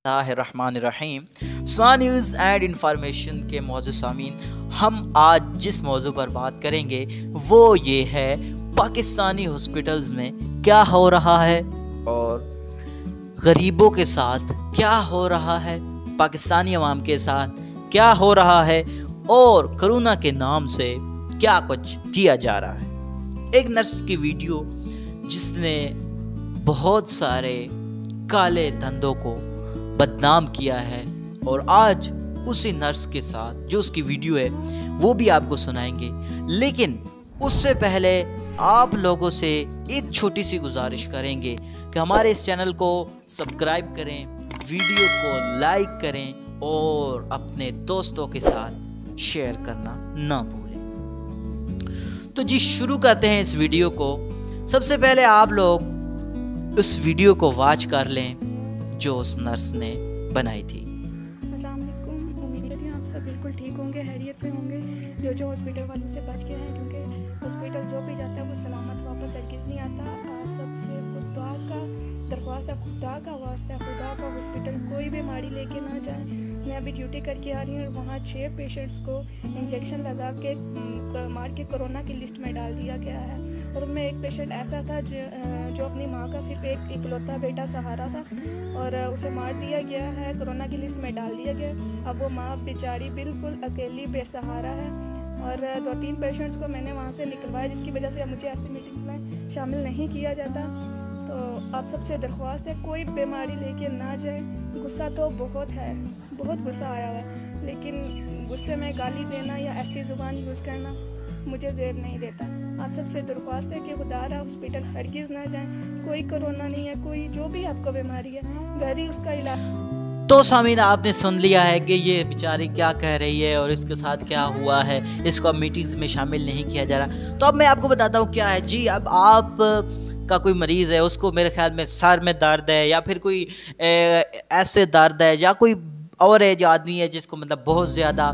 बिस्मिल्लाहिर्रहमानिर्रहीम। स्वा news and information के मौजूद सामीन, हम आज जिस मौजू पर बात करेंगे वो ये है पाकिस्तानी हॉस्पिटल्स में क्या हो रहा है और गरीबों के साथ क्या हो रहा है, पाकिस्तानी अवाम के साथ क्या हो रहा है और कोरोना के नाम से क्या कुछ किया जा रहा है। एक नर्स की वीडियो जिसने बहुत सारे काले धंधों को बदनाम किया है और आज उसी नर्स के साथ जो उसकी वीडियो है वो भी आपको सुनाएंगे। लेकिन उससे पहले आप लोगों से एक छोटी सी गुजारिश करेंगे कि हमारे इस चैनल को सब्सक्राइब करें, वीडियो को लाइक करें और अपने दोस्तों के साथ शेयर करना ना भूलें। तो जी शुरू करते हैं इस वीडियो को। सबसे पहले आप लोग उस वीडियो को वॉच कर लें जो उस नर्स ने बनाई थी। अस्सलाम वालेकुम, उम्मीद है आप सब बिल्कुल ठीक होंगे, खैरियत से होंगे। जो हॉस्पिटल वालों से बच के हैं, क्योंकि हॉस्पिटल जो भी जाता है वो सलामत वापस हरगिज़ नहीं आता। सबसे खुदा का दरख्वास्त है, खुदा का वास्ता है, खुदा का हॉस्पिटल कोई बीमारी लेके ना जाए। मैं अभी ड्यूटी करके आ रही हूँ और वहाँ 6 पेशेंट्स को इंजेक्शन लगा के मार के कोरोना की लिस्ट में डाल दिया गया है। और उनमें एक पेशेंट ऐसा था जो अपनी माँ का सिर्फ एक इकलौता बेटा सहारा था और उसे मार दिया गया है, कोरोना की लिस्ट में डाल दिया गया। अब वो माँ बेचारी बिल्कुल अकेली बेसहारा है। और 2-3 पेशेंट्स को मैंने वहाँ से निकलवाया, जिसकी वजह से मुझे ऐसी मीटिंग्स में शामिल नहीं किया जाता। तो आप सबसे दरख्वास्त है कोई बीमारी लेके ना जाए। गुस्सा तो बहुत है, बहुत गुस्सा आया हुआ है, लेकिन गुस्से में गाली देना या ऐसी ज़ुबान यूज़ करना मुझे ज़ेर नहीं देता। आप सबसे दरख्वास्त है कि खुदारा हॉस्पिटल हरगिज़ ना जाएं। कोई कोरोना नहीं है, कोई जो भी आपको बीमारी है घर ही उसका इलाज। तो सामीन आपने सुन लिया है कि ये बेचारी क्या कह रही है और इसके साथ क्या हुआ है, इसको मीटिंग्स में शामिल नहीं किया जा रहा। तो अब मैं आपको बताता हूँ क्या है जी। अब आप का कोई मरीज़ है, उसको मेरे ख्याल में सर में दर्द है या फिर कोई ऐसे दर्द है या कोई और एज आदमी है जिसको मतलब बहुत ज़्यादा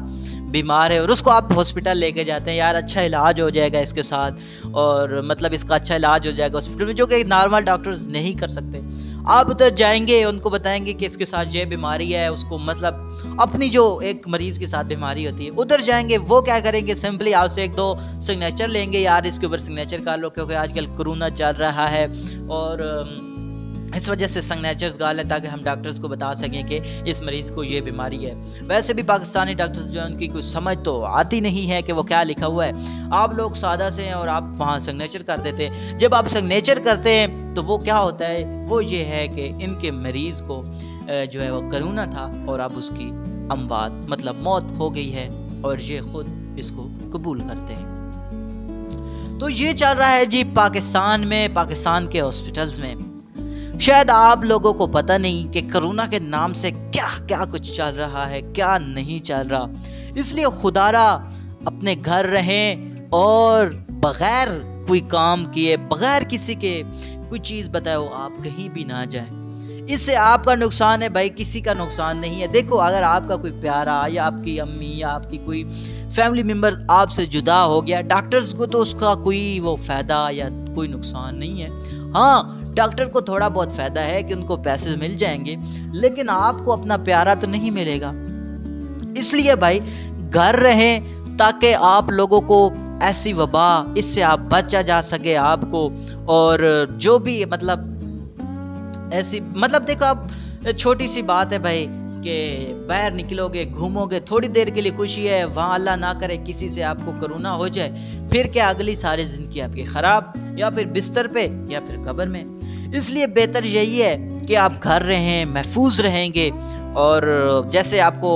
बीमार है और उसको आप हॉस्पिटल लेके जाते हैं, यार अच्छा इलाज हो जाएगा इसके साथ और मतलब इसका अच्छा इलाज हो जाएगा हॉस्पिटल में, जो कि नॉर्मल डॉक्टर्स नहीं कर सकते। आप उधर जाएंगे, उनको बताएंगे कि इसके साथ ये बीमारी है, उसको मतलब अपनी जो एक मरीज़ के साथ बीमारी होती है उधर जाएंगे, वो क्या करेंगे सिंपली आपसे 1-2 सिग्नेचर लेंगे, यार इसके ऊपर सिग्नेचर कर लो क्योंकि आजकल कोरोना चल रहा है और इस वजह से सिग्नेचर्स गाल है ताकि हम डॉक्टर्स को बता सकें कि इस मरीज़ को ये बीमारी है। वैसे भी पाकिस्तानी डॉक्टर्स जो है उनकी कुछ समझ तो आती नहीं है कि वो क्या लिखा हुआ है। आप लोग सादा से हैं और आप वहाँ सिग्नेचर कर देते हैं। जब आप सिग्नेचर करते हैं तो वो क्या होता है, वो ये है कि इनके मरीज़ को जो है वो कोरोना था और अब उसकी अमवात मतलब मौत हो गई है और ये खुद इसको कबूल करते हैं। तो ये चल रहा है जी पाकिस्तान में, पाकिस्तान के हॉस्पिटल्स में। शायद आप लोगों को पता नहीं कि कोरोना के नाम से क्या क्या कुछ चल रहा है, क्या नहीं चल रहा। इसलिए खुदारा अपने घर रहें और बगैर कोई काम किए, बगैर किसी के कोई चीज़ बताओ आप कहीं भी ना जाएं। इससे आपका नुकसान है भाई, किसी का नुकसान नहीं है। देखो अगर आपका कोई प्यारा या आपकी अम्मी या आपकी कोई फैमिली मेम्बर आपसे जुदा हो गया, डॉक्टर्स को तो उसका कोई वो फ़ायदा या कोई नुकसान नहीं है। हाँ, डॉक्टर को थोड़ा बहुत फ़ायदा है कि उनको पैसे मिल जाएंगे, लेकिन आपको अपना प्यारा तो नहीं मिलेगा। इसलिए भाई घर रहें ताकि आप लोगों को ऐसी वबा इससे आप बचा जा सके आपको। और जो भी मतलब ऐसी मतलब देखो आप छोटी सी बात है भाई कि बाहर निकलोगे, घूमोगे, थोड़ी देर के लिए खुशी है, वहाँ अल्लाह ना करे किसी से आपको कोरोना हो जाए, फिर क्या अगली सारी ज़िंदगी आपकी ख़राब, या फिर बिस्तर पे या फिर कब्र में। इसलिए बेहतर यही है कि आप घर रहें, महफूज रहेंगे। और जैसे आपको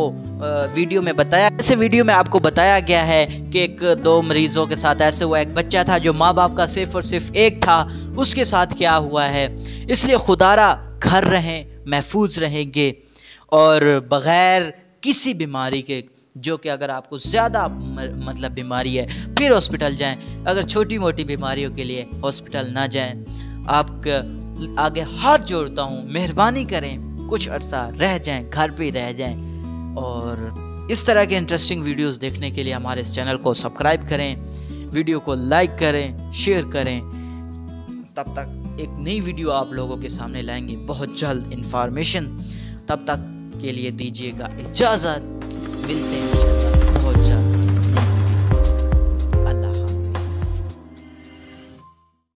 वीडियो में बताया गया है कि 1-2 मरीज़ों के साथ ऐसे हुआ, एक बच्चा था जो माँ बाप का सिर्फ और सिर्फ एक था, उसके साथ क्या हुआ है। इसलिए खुदारा घर रहें, महफूज रहेंगे और बग़ैर किसी बीमारी के, जो कि अगर आपको ज़्यादा मतलब बीमारी है फिर हॉस्पिटल जाएं, अगर छोटी मोटी बीमारियों के लिए हॉस्पिटल ना जाएं। आपका आगे हाथ जोड़ता हूँ, मेहरबानी करें, कुछ अरसा रह जाएं, घर पे रह जाएं। और इस तरह के इंटरेस्टिंग वीडियोस देखने के लिए हमारे इस चैनल को सब्सक्राइब करें, वीडियो को लाइक करें, शेयर करें। तब तक एक नई वीडियो आप लोगों के सामने लाएंगे बहुत जल्द इंफॉर्मेशन। तब तक के लिए दीजिएगा इजाज़त, मिलते हैं इंशाल्लाह।